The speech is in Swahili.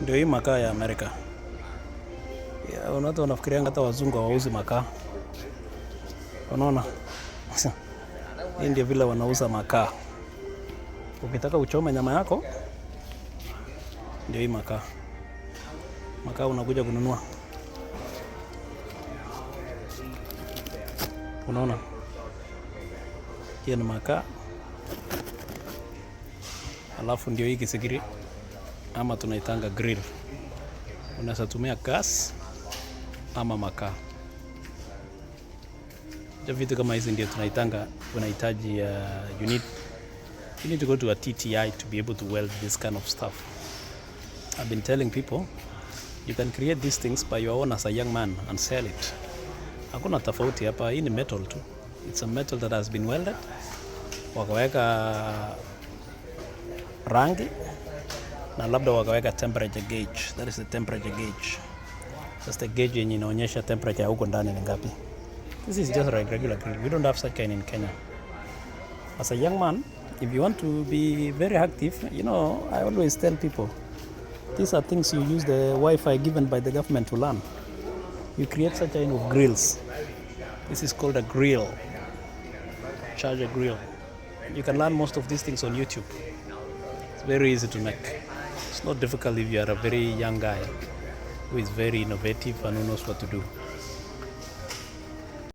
Ndio hii makaa ya Amerika. Watu wanafikiria hata wazungu hawauzi makaa. Unaona? Hii ndio vile wanauza makaa. Ukitaka uchome nyama yako, ndio hii makaa. Makaa unakuja kununua. Unaona? Hii ni makaa. Alafu ndio hii kisigiri ama tunaitanga grill. Unaweza tumia gas ama makaa. Vitu kama hizi ndio tunaitanga, unahitaji you need to go to a TTI to be able to weld this kind of stuff. I've been telling people you can create these things by your own as a young man and sell it. Hakuna tofauti hapa, hii ni metal tu. It's a metal that has been welded. Wakaweka rangi na labda wakaweka temperature gauge. That is the temperature gauge. That's the gauge yenye inaonyesha temperature huko ndani ni ngapi. This is just a regular grill. We don't have such kind in Kenya. As a young man, if you want to be very active, I always tell people, these are things you use the Wi-Fi given by the government to learn. You create such kind of grills. This is called a grill. Charger grill. You can learn most of these things on YouTube. It's very easy to make. It's not difficult if you are a very young guy who is very innovative and who knows what to do.